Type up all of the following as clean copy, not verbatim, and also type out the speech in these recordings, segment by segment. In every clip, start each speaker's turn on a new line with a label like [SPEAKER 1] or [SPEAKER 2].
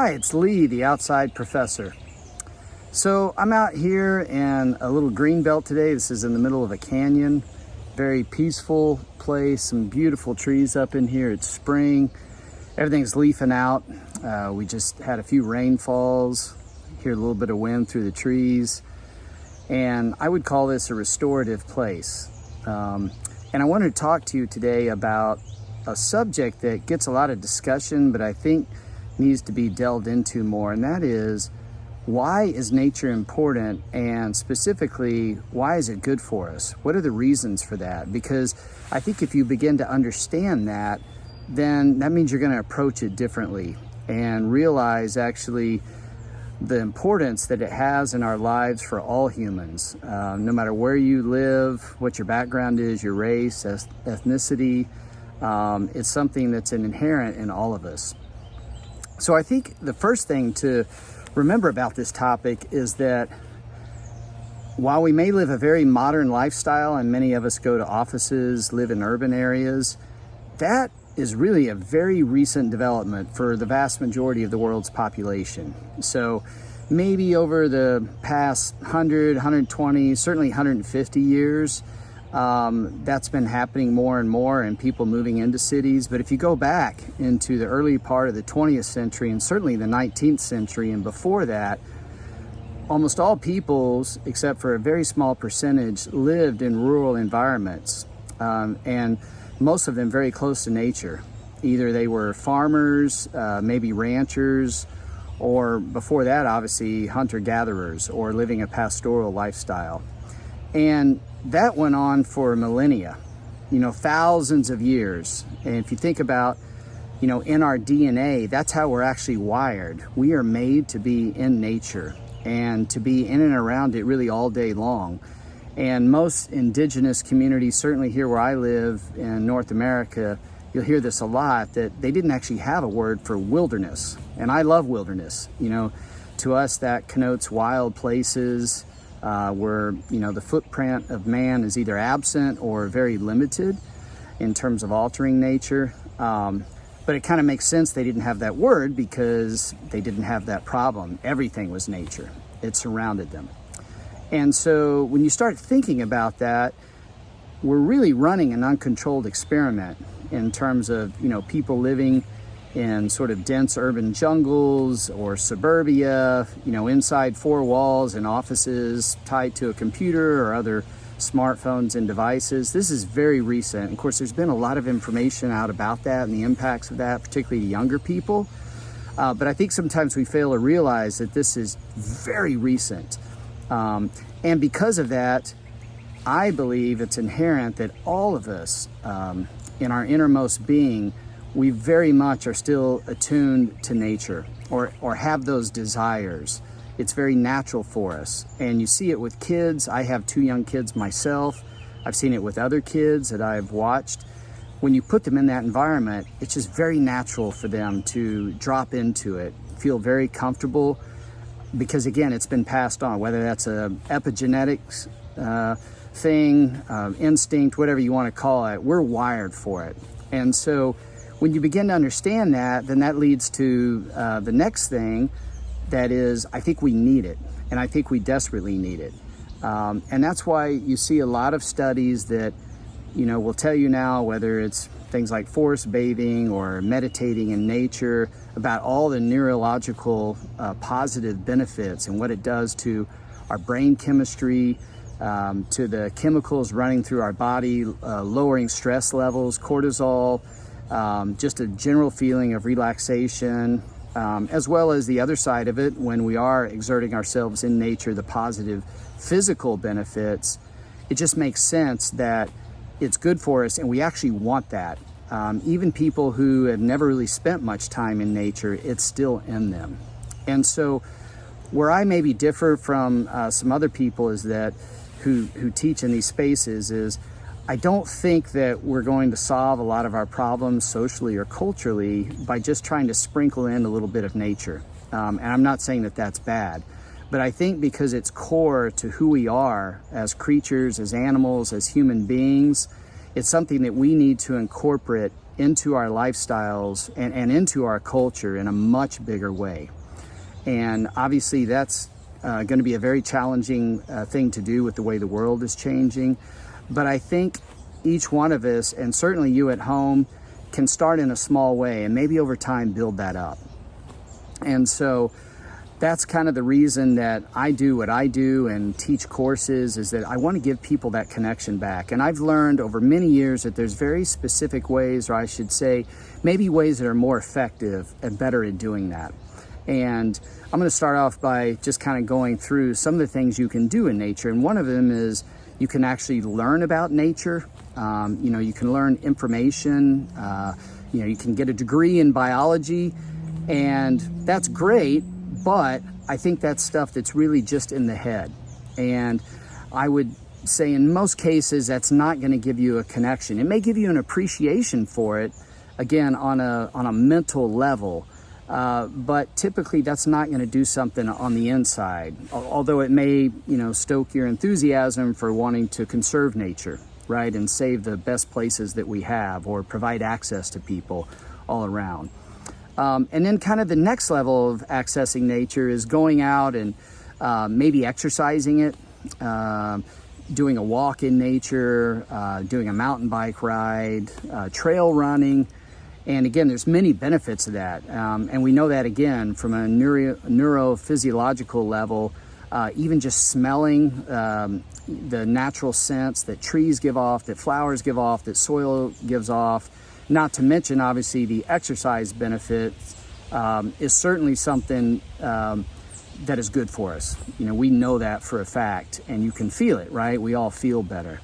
[SPEAKER 1] Hi, it's Lee, the outside professor. So I'm out here in a little green belt today. This is in the middle of a canyon. Very peaceful place, some beautiful trees up in here. It's spring, everything's leafing out. We just had a few rainfalls, hear a little bit of wind through the trees. And I would call this a restorative place. And I wanted to talk to you today about a subject that gets a lot of discussion, but I think needs to be delved into more, and that is, why is nature important, and specifically, why is it good for us? What are the reasons for that? Because I think if you begin to understand that, then that means you're going to approach it differently and realize actually the importance that it has in our lives for all humans, no matter where you live, what your background is, your race, ethnicity. It's something that's inherent in all of us. So I think the first thing to remember about this topic is that while we may live a very modern lifestyle and many of us go to offices, live in urban areas, that is really a very recent development for the vast majority of the world's population. So maybe over the past 100, 120, certainly 150 years, that's been happening more and more, and people moving into cities. But if you go back into the early part of the 20th century and certainly the 19th century and before that, almost all peoples, except for a very small percentage, lived in rural environments, and most of them very close to nature. Either they were farmers, maybe ranchers, or before that, obviously, hunter-gatherers, or living a pastoral lifestyle. And that went on for millennia, thousands of years. And if you think about, in our DNA, that's how we're actually wired. We are made to be in nature and to be in and around it really all day long. And most indigenous communities, certainly here where I live in North America, you'll hear this a lot, that they didn't actually have a word for wilderness. And I love wilderness. To us that connotes wild places, where the footprint of man is either absent or very limited in terms of altering nature. But it kind of makes sense they didn't have that word because they didn't have that problem. Everything was nature. It surrounded them. And so when you start thinking about that, we're really running an uncontrolled experiment in terms of people living in sort of dense urban jungles or suburbia, inside four walls in offices tied to a computer or other smartphones and devices. This is very recent. Of course, there's been a lot of information out about that and the impacts of that, particularly to younger people. But I think sometimes we fail to realize that this is very recent. And because of that, I believe it's inherent that all of us, in our innermost being, we very much are still attuned to nature or have those desires. It's very natural for us. And you see it with kids. I have two young kids myself. I've seen it with other kids that I've watched. When you put them in that environment, it's just very natural for them to drop into it, feel very comfortable, because again, it's been passed on, whether that's a epigenetics thing, instinct, whatever you want to call it, we're wired for it. And so when you begin to understand that, then that leads to the next thing, that is, I think we need it, and I think we desperately need it. And that's why you see a lot of studies that, will tell you now, whether it's things like forest bathing or meditating in nature, about all the neurological positive benefits and what it does to our brain chemistry, to the chemicals running through our body, lowering stress levels, cortisol, just a general feeling of relaxation, as well as the other side of it, when we are exerting ourselves in nature, the positive physical benefits. It just makes sense that it's good for us, and we actually want that. Even people who have never really spent much time in nature, it's still in them. And so where I maybe differ from some other people is that who teach in these spaces is, I don't think that we're going to solve a lot of our problems socially or culturally by just trying to sprinkle in a little bit of nature. And I'm not saying that that's bad, but I think because it's core to who we are as creatures, as animals, as human beings, it's something that we need to incorporate into our lifestyles and into our culture in a much bigger way. And obviously that's going to be a very challenging thing to do with the way the world is changing. But I think each one of us, and certainly you at home, can start in a small way and maybe over time build that up. And so that's kind of the reason that I do what I do and teach courses, is that I want to give people that connection back. And I've learned over many years that there's very specific ways, or I should say, maybe ways that are more effective and better at doing that. And I'm going to start off by just kind of going through some of the things you can do in nature. And one of them is you can actually learn about nature. You can learn information. You can get a degree in biology, and that's great. But I think that's stuff that's really just in the head. And I would say in most cases, that's not going to give you a connection. It may give you an appreciation for it, again, on a mental level. But typically that's not going to do something on the inside, although it may, stoke your enthusiasm for wanting to conserve nature, right? And save the best places that we have, or provide access to people all around. And then kind of the next level of accessing nature is going out and maybe exercising it, doing a walk in nature, doing a mountain bike ride, trail running. And again, there's many benefits of that. And we know that again from a neurophysiological level, even just smelling the natural scents that trees give off, that flowers give off, that soil gives off. Not to mention, obviously, the exercise benefit is certainly something that is good for us. We know that for a fact, and you can feel it, right? We all feel better.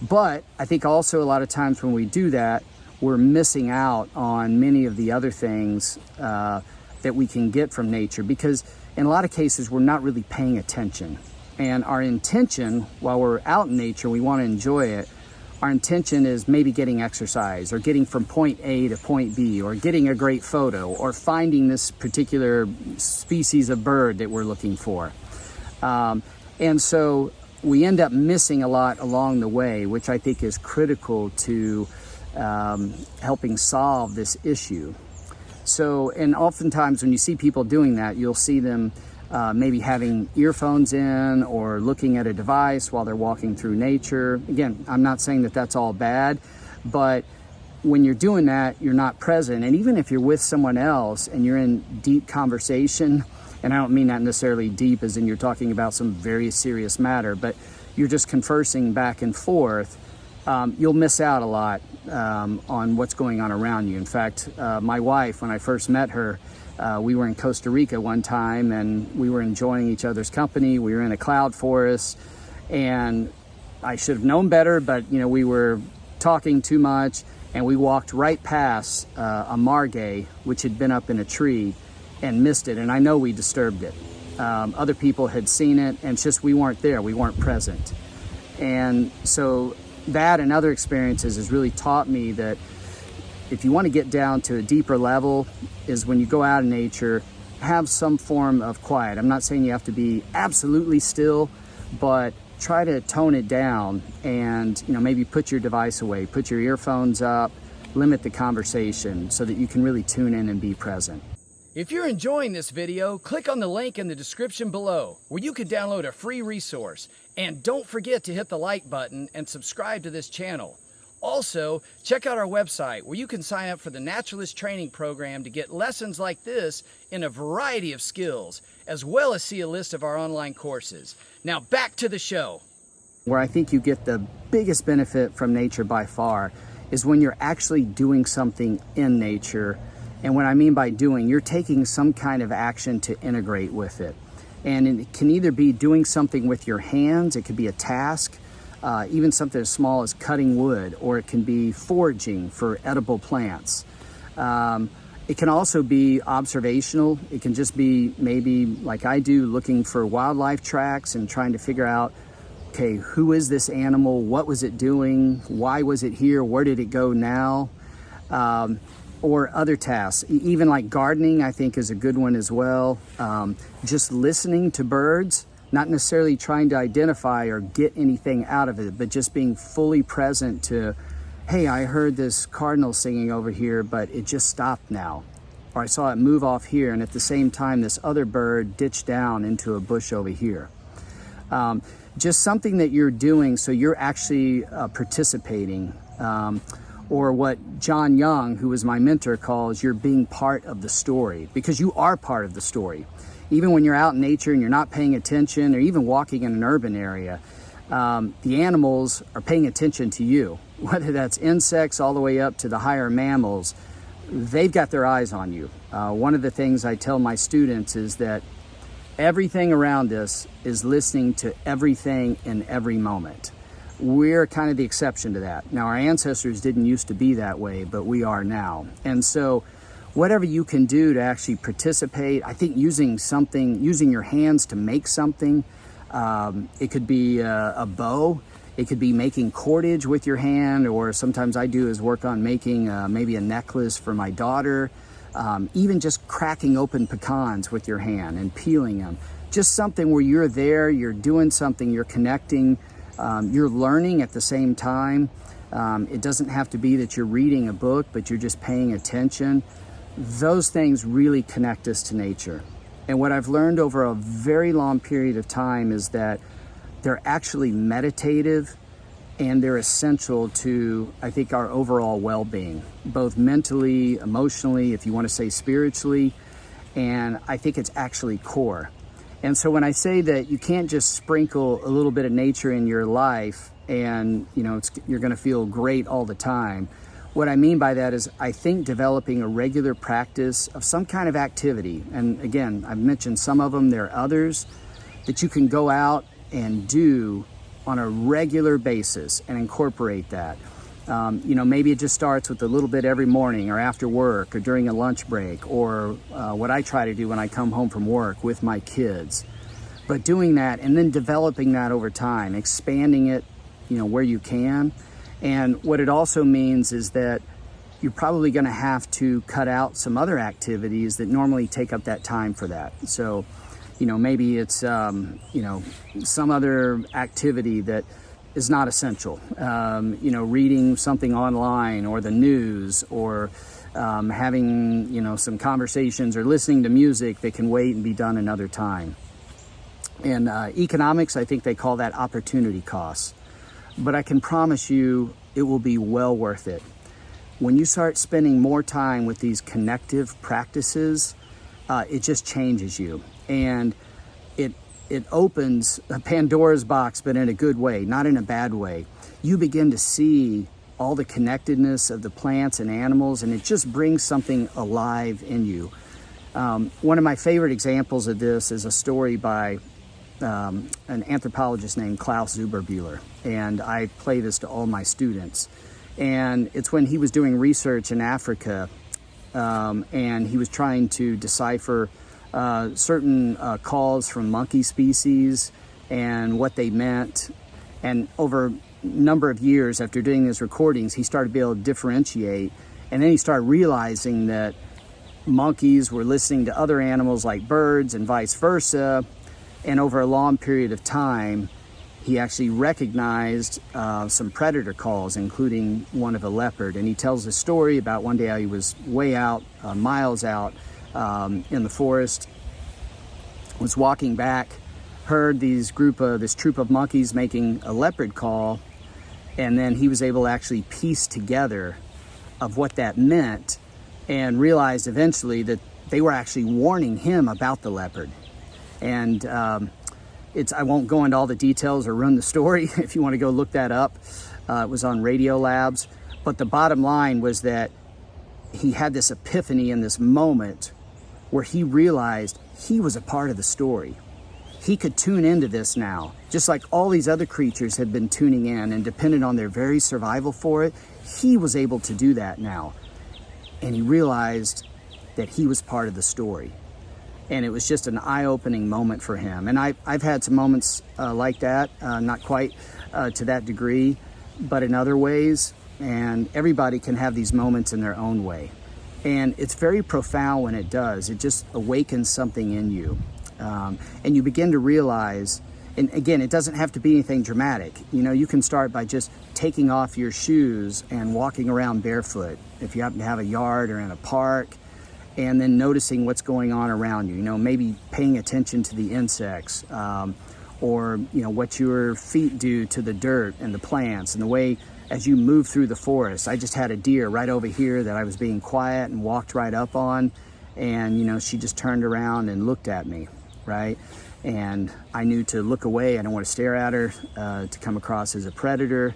[SPEAKER 1] But I think also a lot of times when we do that, we're missing out on many of the other things that we can get from nature, because in a lot of cases, we're not really paying attention. And our intention, while we're out in nature, we want to enjoy it. Our intention is maybe getting exercise, or getting from point A to point B, or getting a great photo, or finding this particular species of bird that we're looking for. And so we end up missing a lot along the way, which I think is critical to helping solve this issue. So, and oftentimes when you see people doing that, you'll see them maybe having earphones in, or looking at a device while they're walking through nature. Again, I'm not saying that that's all bad, but when you're doing that, you're not present. And even if you're with someone else and you're in deep conversation, and I don't mean that necessarily deep as in you're talking about some very serious matter, but you're just conversing back and forth, you'll miss out a lot on what's going on around you. In fact, my wife, when I first met her, we were in Costa Rica one time, and we were enjoying each other's company. We were in a cloud forest, and I should have known better, but we were talking too much, and we walked right past a margay, which had been up in a tree, and missed it. And I know we disturbed it. Other people had seen it, and it's just we weren't there. We weren't present. And so that and other experiences has really taught me that if you want to get down to a deeper level, is when you go out in nature, have some form of quiet. I'm not saying you have to be absolutely still, but try to tone it down, and maybe put your device away, put your earphones up, limit the conversation so that you can really tune in and be present.
[SPEAKER 2] If you're enjoying this video, click on the link in the description below where you can download a free resource. And don't forget to hit the like button and subscribe to this channel. Also, check out our website where you can sign up for the Naturalist Training Program to get lessons like this in a variety of skills, as well as see a list of our online courses. Now back to the show.
[SPEAKER 1] Where I think you get the biggest benefit from nature by far is when you're actually doing something in nature. And what I mean by doing, you're taking some kind of action to integrate with it. And it can either be doing something with your hands, it could be a task, even something as small as cutting wood, or it can be foraging for edible plants. It can also be observational. It can just be maybe like I do, looking for wildlife tracks and trying to figure out, okay, who is this animal? What was it doing? Why was it here? Where did it go now? Or other tasks, even like gardening, I think is a good one as well. Just listening to birds, not necessarily trying to identify or get anything out of it, but just being fully present to hey, I heard this cardinal singing over here, but it just stopped now. Or I saw it move off here, and at the same time, this other bird ditched down into a bush over here. Just something that you're doing so you're actually participating, or what John Young, who was my mentor, calls you're being part of the story, because you are part of the story. Even when you're out in nature and you're not paying attention, or even walking in an urban area, the animals are paying attention to you. Whether that's insects all the way up to the higher mammals, they've got their eyes on you. One of the things I tell my students is that everything around us is listening to everything in every moment. We're kind of the exception to that. Now, our ancestors didn't used to be that way, but we are now. And so whatever you can do to actually participate, I think using your hands to make something, it could be a bow, it could be making cordage with your hand, or sometimes I do is work on making maybe a necklace for my daughter, even just cracking open pecans with your hand and peeling them. Just something where you're there, you're doing something, you're connecting, you're learning at the same time. It doesn't have to be that you're reading a book, but you're just paying attention. Those things really connect us to nature. And what I've learned over a very long period of time is that they're actually meditative, and they're essential to, I think, our overall well-being, both mentally, emotionally, if you want to say spiritually, and I think it's actually core. And so when I say that you can't just sprinkle a little bit of nature in your life and you're going to feel great all the time, what I mean by that is I think developing a regular practice of some kind of activity, and again, I've mentioned some of them, there are others, that you can go out and do on a regular basis and incorporate that. Maybe it just starts with a little bit every morning or after work or during a lunch break, or what I try to do when I come home from work with my kids. But doing that and then developing that over time, expanding it, where you can. And what it also means is that you're probably going to have to cut out some other activities that normally take up that time for that. So, maybe it's, some other activity that is not essential. Reading something online or the news, or having, some conversations or listening to music that can wait and be done another time. In economics, I think they call that opportunity costs. But I can promise you it will be well worth it. When you start spending more time with these connective practices, it just changes you. And it opens a Pandora's box, but in a good way, not in a bad way. You begin to see all the connectedness of the plants and animals, and it just brings something alive in you. One of my favorite examples of this is a story by an anthropologist named Klaus Zuberbuehler, and I play this to all my students. And it's when he was doing research in Africa, and he was trying to decipher certain calls from monkey species and what they meant. And over a number of years after doing his recordings, he started to be able to differentiate. And then he started realizing that monkeys were listening to other animals like birds and vice versa. And over a long period of time, he actually recognized some predator calls, including one of a leopard. And he tells a story about one day how he was way out, miles out in the forest, was walking back, heard this troop of monkeys making a leopard call, and then he was able to actually piece together of what that meant, and realized eventually that they were actually warning him about the leopard. And I won't go into all the details or run the story if you want to go look that up. It was on Radio Labs. But the bottom line was that he had this epiphany in this moment where he realized he was a part of the story. He could tune into this now, just like all these other creatures had been tuning in and depended on their very survival for it. He was able to do that now. And he realized that he was part of the story. And it was just an eye-opening moment for him. And I've had some moments like that, not quite to that degree, but in other ways. And everybody can have these moments in their own way. And it's very profound when it does. It just awakens something in you. And you begin to realize And again, it doesn't have to be anything dramatic. You know, you can start by just taking off your shoes and walking around barefoot if you happen to have a yard or in a park, and then noticing what's going on around you. You know, maybe paying attention to the insects, or, you know, what your feet do to the dirt and the plants and the way as you move through the forest. I just had a deer right over here that I was being quiet and walked right up on, and, you know, she just turned around and looked at me, right? And I knew to look away. I don't want to stare at her, to come across as a predator.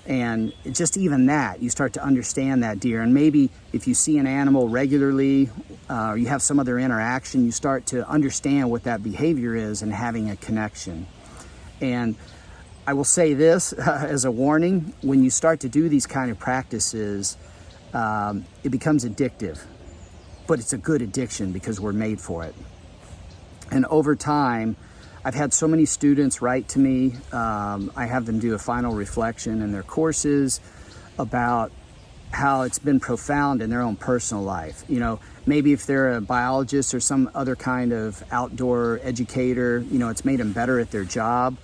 [SPEAKER 1] And just even that, you start to understand that deer. And maybe if you see an animal regularly, or you have some other interaction, you start to understand what that behavior is and having a connection. And I will say this as a warning: when you start to do these kind of practices, it becomes addictive. But it's a good addiction because we're made for it. And over time, I've had so many students write to me. I have them do a final reflection in their courses about how it's been profound in their own personal life. You know, maybe if they're a biologist or some other kind of outdoor educator, you know, it's made them better at their job,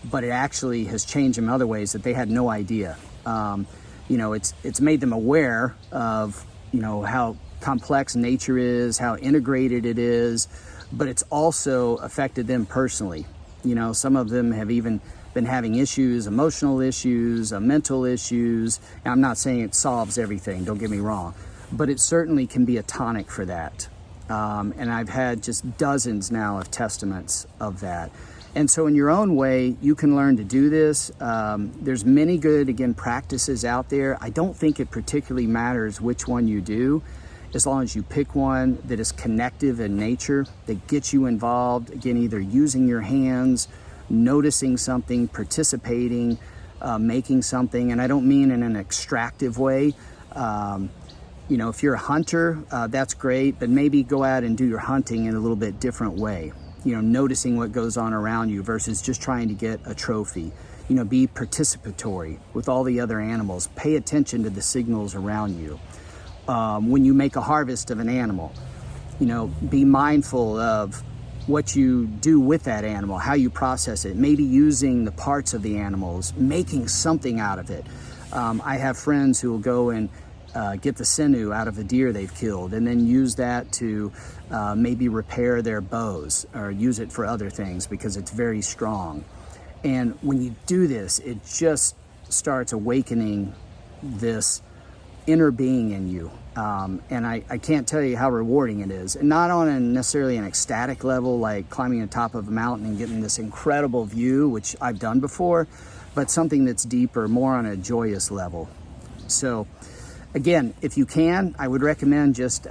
[SPEAKER 1] but it actually has changed them in other ways that they had no idea. You know, it's made them aware of, you know, how complex nature is, how integrated it is, but it's also affected them personally. You know, some of them have even been having issues, emotional issues, mental issues. And I'm not saying it solves everything, don't get me wrong, but it certainly can be a tonic for that. And I've had just dozens now of testaments of that. And so in your own way, you can learn to do this. There's many good, again, practices out there. I don't think it particularly matters which one you do, as long as you pick one that is connective in nature, that gets you involved, again, either using your hands, noticing something, participating, making something. And I don't mean in an extractive way. You know, if you're a hunter, that's great, but maybe go out and do your hunting in a little bit different way. You know, noticing what goes on around you versus just trying to get a trophy. You know, be participatory with all the other animals. Pay attention to the signals around you. When you make a harvest of an animal, you know, be mindful of what you do with that animal, how you process it, maybe using the parts of the animals, making something out of it. I have friends who will go and get the sinew out of a deer they've killed and then use that to maybe repair their bows or use it for other things because it's very strong. And when you do this, it just starts awakening this inner being in you. And I can't tell you how rewarding it is. And not on a necessarily an ecstatic level, like climbing on top of a mountain and getting this incredible view, which I've done before, but something that's deeper, more on a joyous level. So again, if you can, I would recommend just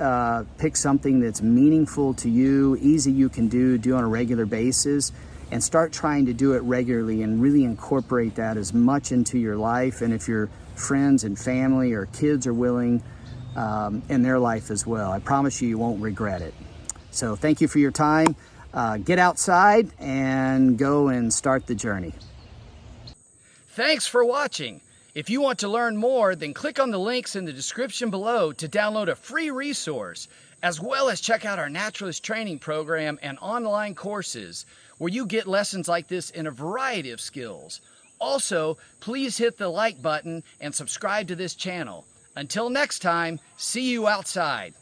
[SPEAKER 1] pick something that's meaningful to you, easy you can do on a regular basis, and start trying to do it regularly and really incorporate that as much into your life. And if your friends and family or kids are willing, in their life as well, I promise you, you won't regret it. So thank you for your time. Get outside and go and start the journey.
[SPEAKER 2] Thanks for watching. If you want to learn more, then click on the links in the description below to download a free resource, as well as check out our naturalist training program and online courses where you get lessons like this in a variety of skills. Also, please hit the like button and subscribe to this channel. Until next time, see you outside.